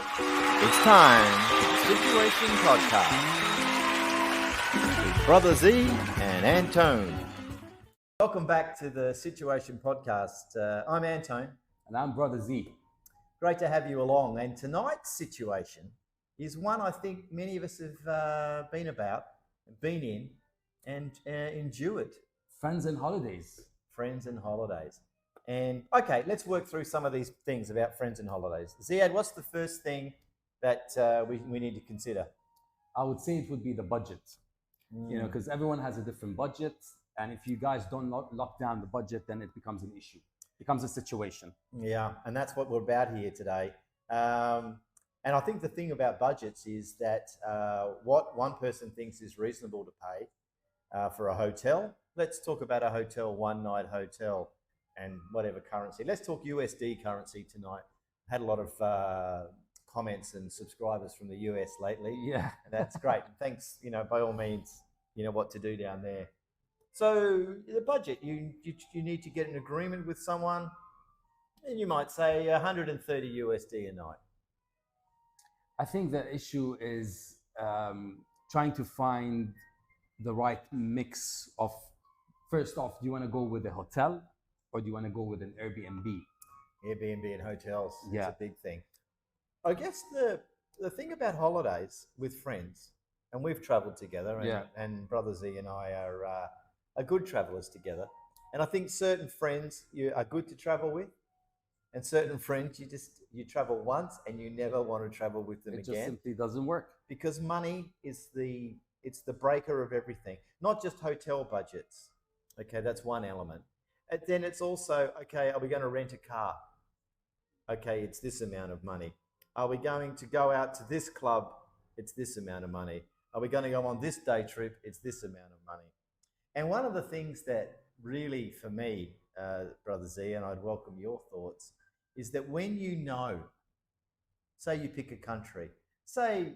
It's time for the Situation Podcast with Brother Z and Antone. Welcome back to the Situation Podcast. I'm Antone. And I'm Brother Z. Great to have you along. And tonight's situation is one I think many of us have been in, and endured. Friends and holidays. Friends and holidays. And okay, let's work through some of these things about friends and holidays. Ziad, what's the first thing that we need to consider? I would say it would be the budget. You know, because everyone has a different budget. And if you guys don't lock down the budget, then it becomes an issue. It becomes a situation. Yeah, and that's what we're about here today. And I think the thing about budgets is that what one person thinks is reasonable to pay for a hotel. Let's talk about a hotel, one-night hotel, and whatever currency. Let's talk USD currency tonight. Had a lot of comments and subscribers from the US lately. Yeah, that's great. Thanks. By all means, you know what to do down there. So the budget, you need to get an agreement with someone, and you might say 130 USD a night. I think the issue is trying to find the right mix of, first off, do you want to go with a hotel or do you want to go with an Airbnb? Airbnb and hotels, yeah, it's a big thing. I guess the thing about holidays with friends, and we've traveled together, and Brother Z and I are good travelers together. And I think certain friends you are good to travel with, and certain friends you travel once and you never want to travel with them again. It just simply doesn't work. Because money is the breaker of everything, not just hotel budgets. Okay, that's one element. And then it's also, okay, are we going to rent a car? Okay, it's this amount of money. Are we going to go out to this club? It's this amount of money. Are we going to go on this day trip? It's this amount of money. And one of the things that really, for me, Brother Z, and I'd welcome your thoughts, is that when you know, say you pick a country, say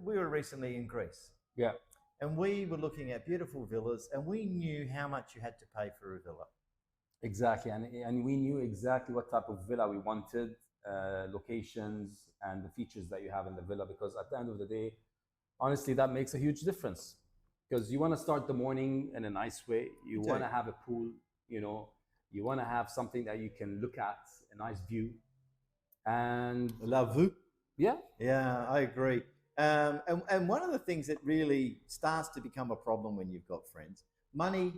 we were recently in Greece. Yeah. And we were looking at beautiful villas, and we knew how much you had to pay for a villa. Exactly. And we knew exactly what type of villa we wanted, locations, and the features that you have in the villa, because at the end of the day, honestly, that makes a huge difference. Because you want to start the morning in a nice way. You want to have a pool, you want to have something that you can look at, a nice view. And la vue. Yeah. Yeah, I agree. And one of the things that really starts to become a problem when you've got friends, money,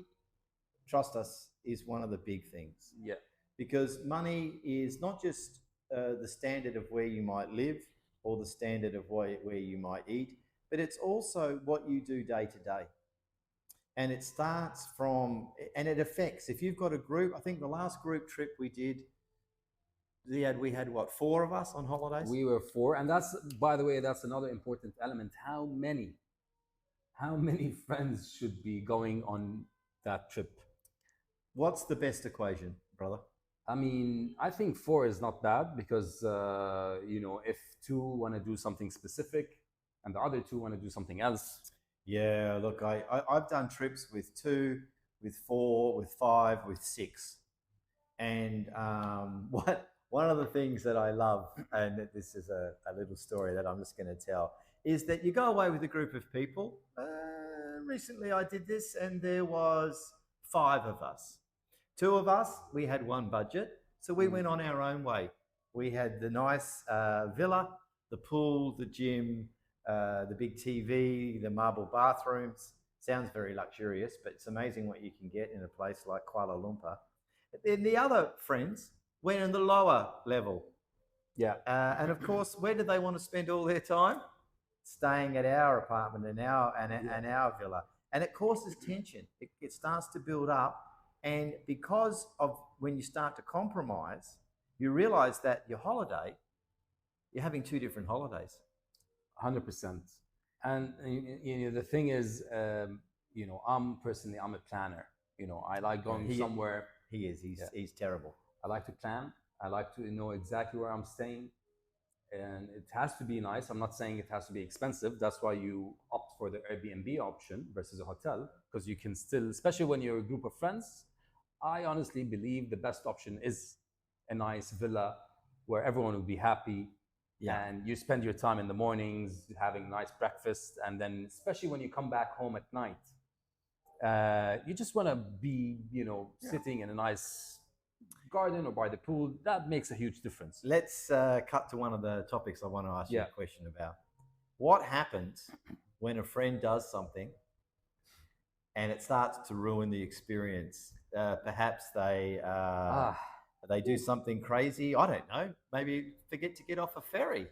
trust us, is one of the big things. Yeah. Because money is not just the standard of where you might live or the standard of where you might eat, but it's also what you do day to day. And it starts from, and it affects, if you've got a group, I think the last group trip we did, we had what, 4 of us on holidays? We were 4, and that's, by the way, that's another important element. How many friends should be going on that trip? What's the best equation, brother? I mean, I think 4 is not bad because, if 2 want to do something specific and the other 2 want to do something else. Yeah, look, I've done trips with 2, with 4, with 5, with 6. And one of the things that I love, and this is a little story that I'm just going to tell, is that you go away with a group of people. Recently I did this, and there was 5 of us. 2 of us, we had one budget, so we went on our own way. We had the nice villa, the pool, the gym, the big TV, the marble bathrooms. Sounds very luxurious, but it's amazing what you can get in a place like Kuala Lumpur. Then the other friends went in the lower level. Yeah. And of course, where did they want to spend all their time? Staying at our apartment and our villa. And it causes tension. It starts to build up. And because of when you start to compromise, you realize that your holiday, you're having 2 different holidays. 100%. And the thing is, I'm a planner. I like going somewhere. He is. He's terrible. I like to plan. I like to know exactly where I'm staying. And it has to be nice. I'm not saying it has to be expensive. That's why you opt for the Airbnb option versus a hotel, because you can still, especially when you're a group of friends, I honestly believe the best option is a nice villa where everyone will be happy. Yeah. and you spend your time in the mornings having nice breakfast, and then especially when you come back home at night, you just want to be, sitting in a nice garden or by the pool. That makes a huge difference. Let's cut to one of the topics I want to ask you Yeah. a question about. What happens when a friend does something and it starts to ruin the experience? Perhaps they do something crazy. I don't know. Maybe forget to get off a ferry.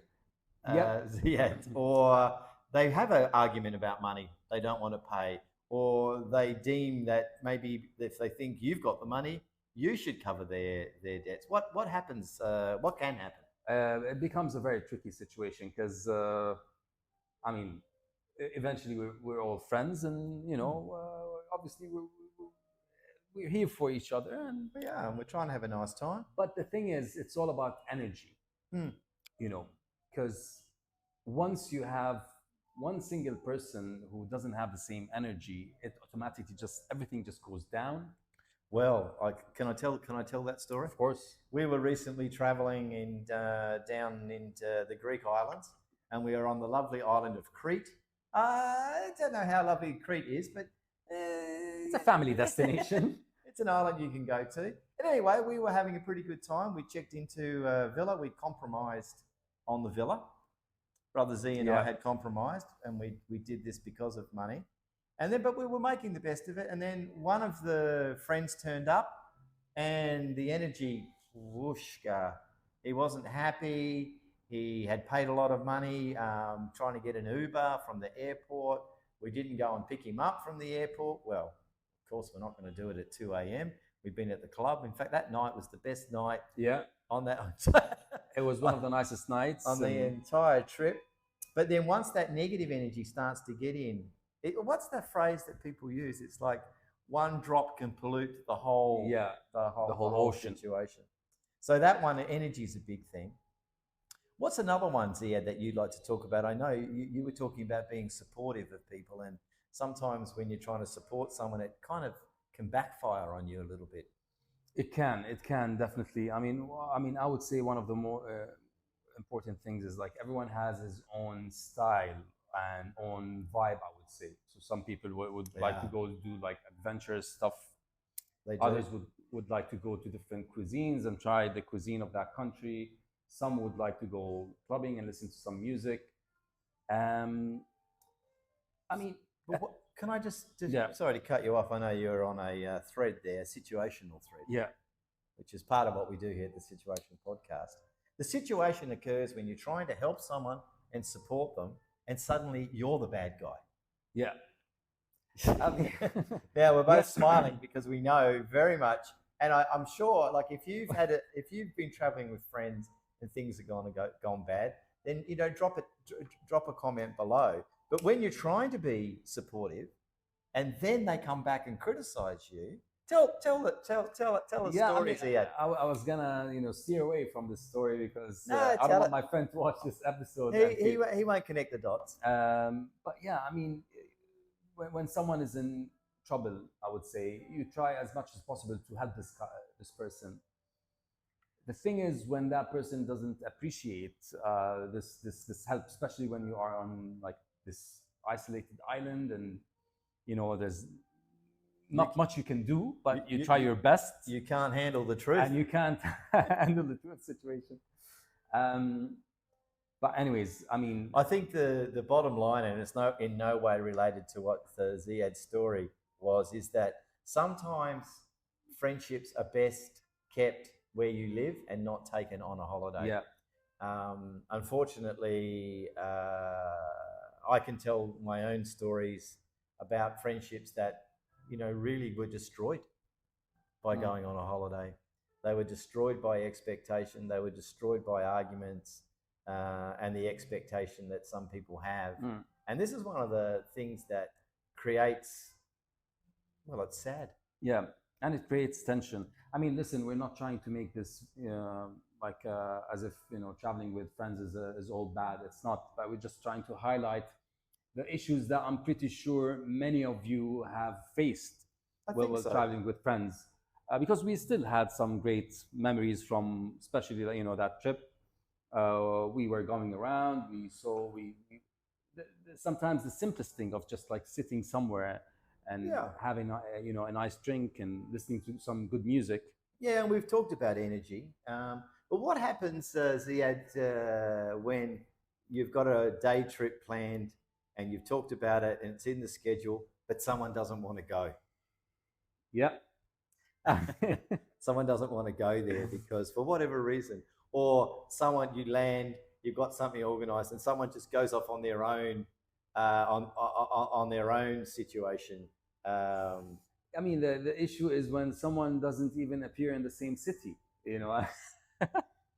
Yep. Yeah, or they have an argument about money they don't want to pay, or they deem that maybe if they think you've got the money, you should cover their debts. What happens? What can happen? It becomes a very tricky situation because, I mean, eventually we're all friends, and obviously we're here for each other, and Yeah, and we're trying to have a nice time. but the thing is, it's all about energy, Hmm. because once you have one single person who doesn't have the same energy, it automatically just everything just goes down. Well, can I tell that story? Of course. We were recently traveling down into the Greek islands, and we were on the lovely island of Crete. I don't know how lovely Crete is, but It's a family destination. it's an island you can go to. And anyway, we were having a pretty good time. We checked into a villa. We compromised on the villa. Brother Z and I Yeah. had compromised, and we did this because of money. And then, but we were making the best of it. And then one of the friends turned up, and the energy, whooshka. He wasn't happy. He had paid a lot of money trying to get an Uber from the airport. We didn't go and pick him up from the airport. Well, of course, we're not going to do it at 2 a.m. We've been at the club. In fact, that night was the best night Yeah. on that. It was one of the nicest nights on the entire trip. But then once that negative energy starts to get in, what's the phrase that people use? It's like one drop can pollute the whole, Yeah, the whole ocean. situation. So that one, energy is a big thing. What's another one, Ziad, that you'd like to talk about? I know you were talking about being supportive of people, and sometimes when you're trying to support someone, it kind of can backfire on you a little bit. It can definitely. I mean, I would say one of the more important things is like everyone has his own style and own vibe, I would say. So some people would like to Yeah. go do like adventurous stuff. They do. Others would like to go to different cuisines and try the cuisine of that country. Some would like to go clubbing and listen to some music. I mean, But can I just Yeah. sorry to cut you off. I know you're on a thread there, a situational thread, yeah, which is part of what we do here at the Situation Podcast. The situation occurs when you're trying to help someone and support them, and suddenly you're the bad guy. yeah. Yeah, we're both Yeah. smiling because we know very much, and I'm sure, like if you've been traveling with friends and things are gone bad, then drop a comment below. But when you're trying to be supportive, and then they come back and criticize you, tell a Yeah, story. Ziad. I was gonna steer away from this story because No, I tell don't it. want my friend to watch this episode. He won't connect the dots. But yeah, I mean, when someone is in trouble, I would say you try as much as possible to help this person. The thing is, when that person doesn't appreciate this help, especially when you are on like this isolated island, and there's not much you can do, but you try your best. You can't handle the truth. And you can't handle the truth situation. But anyways, I mean, I think the bottom line, and it's in no way related to what the Ziad's story was, is that sometimes friendships are best kept where you live and not taken on a holiday. yeah, Unfortunately, I can tell my own stories about friendships that really were destroyed by going on a holiday. They were destroyed by expectation. They were destroyed by arguments and the expectation that some people have. And this is one of the things that creates, well, it's sad. Yeah, and it creates tension. I mean, listen, we're not trying to make this as if traveling with friends is all bad. It's not. But we're just trying to highlight the issues that I'm pretty sure many of you have faced while traveling with friends, because we still had some great memories from, especially that trip. We were going around. We saw sometimes the simplest thing of just like sitting somewhere and Yeah. having a nice drink and listening to some good music. Yeah, and we've talked about energy. But what happens, Ziad, when you've got a day trip planned and you've talked about it and it's in the schedule, but someone doesn't want to go? Yeah. Someone doesn't want to go there because for whatever reason, or someone you land, you've got something organized, and someone just goes off on their own, on their own situation. Um, I mean, the issue is when someone doesn't even appear in the same city, you know.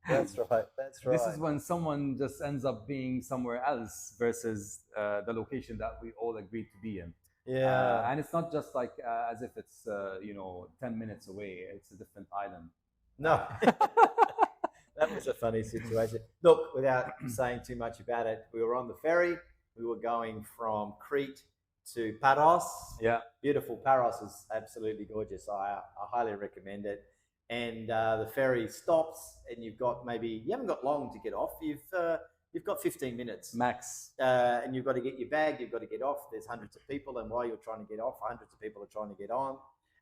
that's right. That's right. This is when someone just ends up being somewhere else versus the location that we all agreed to be in. Yeah. And it's not just like as if it's 10 minutes away. It's a different island. No. That was a funny situation. Look, without saying too much about it, we were on the ferry. We were going from Crete to Paros. Yeah. Beautiful. Paros is absolutely gorgeous. I highly recommend it. And the ferry stops, and you haven't got long to get off. You've got 15 minutes max, and you've got to get your bag. You've got to get off. There's hundreds of people, and while you're trying to get off, hundreds of people are trying to get on.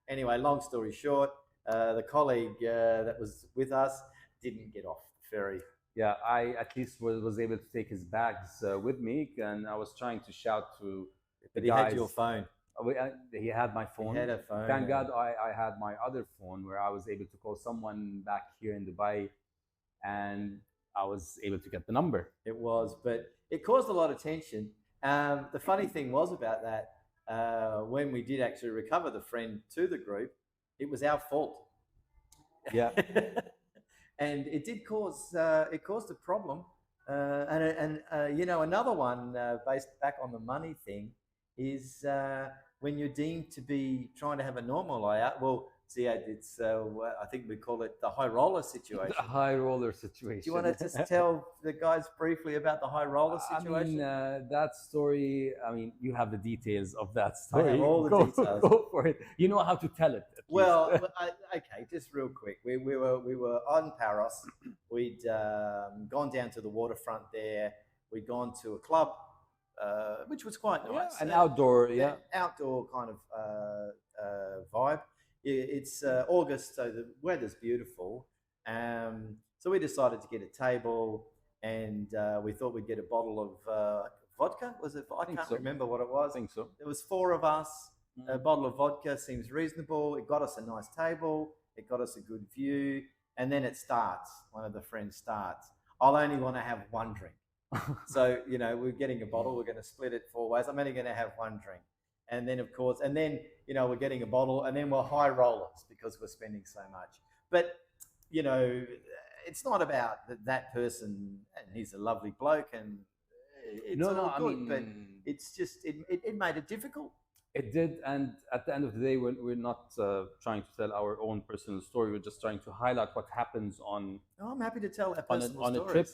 Anyway, long story short, the colleague that was with us didn't get off the ferry. Yeah, I at least was able to take his bags with me, and I was trying to shout to but he had your phone. He had my phone. He had a phone. Thank God I had my other phone where I was able to call someone back here in Dubai, and I was able to get the number. It was, but it caused a lot of tension. The funny thing was about that, when we did actually recover the friend to the group, it was our fault. Yeah. And it did cause it caused a problem. Another one based back on the money thing is when you're deemed to be trying to have a normal layout. Well, Ziad, it's I think we call it the high roller situation. The high roller situation. Do you want to just tell the guys briefly about the high roller situation? I mean, that story. I mean, you have the details of that story. I have all the details. Go for it. You know how to tell it. Well, okay, just real quick. We were on Paros. We'd gone down to the waterfront there. We'd gone to a club, which was quite nice. Yeah, an outdoor, outdoor kind of vibe. It's August, so the weather's beautiful. So we decided to get a table, and we thought we'd get a bottle of vodka. Was it? I can't remember what it was. I think so. There was 4 of us. A bottle of vodka seems reasonable. It got us a nice table. It got us a good view. And then it starts. One of the friends starts. I'll only want to have one drink. So, we're getting a bottle. We're going to split it 4 ways. I'm only going to have one drink. And then, of course, we're getting a bottle, and then we're high rollers because we're spending so much. But, it's not about that person, and he's a lovely bloke, and it's all good. But it's just, it made it difficult. It did, and at the end of the day, we're not trying to tell our own personal story. We're just trying to highlight what happens on. Oh, I'm happy to tell a personal on a stories. trip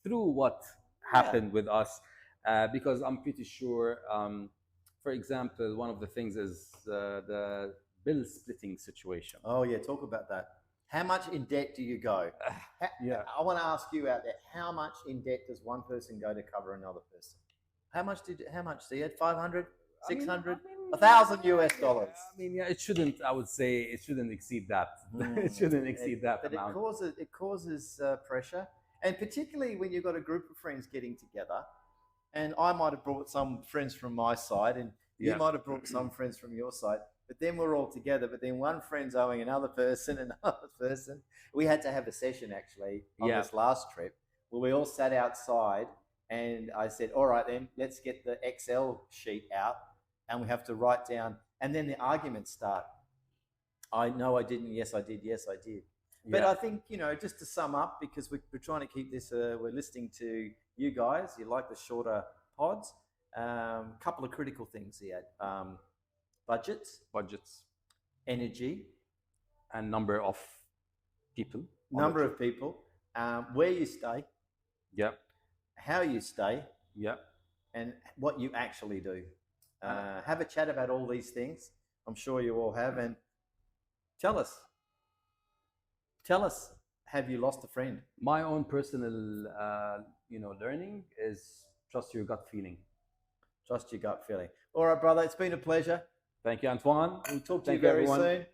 through what happened with us, because I'm pretty sure. For example, one of the things is the bill splitting situation. Oh yeah, talk about that. How much in debt do you go? Yeah, I want to ask you out there. How much in debt does one person go to cover another person? How much so you had 500? 600, $1,000 US. I mean, it shouldn't. I would say it shouldn't exceed that. It shouldn't exceed that but amount. It causes pressure, and particularly when you've got a group of friends getting together. And I might have brought some friends from my side, and you might have brought some friends from your side. But then we're all together. But then one friend's owing another person. We had to have a session actually on this last trip where we all sat outside. And I said, all right, then let's get the Excel sheet out, and we have to write down. And then the arguments start. No, I didn't. Yes, I did. Yes, I did. But I think, just to sum up, because we're trying to keep this, we're listening to you guys. You like the shorter pods. Couple of critical things here. Budgets, energy, and number of people. Where you stay. Yeah. How you stay, and what you actually do. Have a chat about all these things. I'm sure you all have, and tell us have you lost a friend? My own personal, learning is trust your gut feeling. Trust your gut feeling. All right, brother. It's been a pleasure. Thank you, Antoine. We'll talk to Thank you you, very everyone. soon.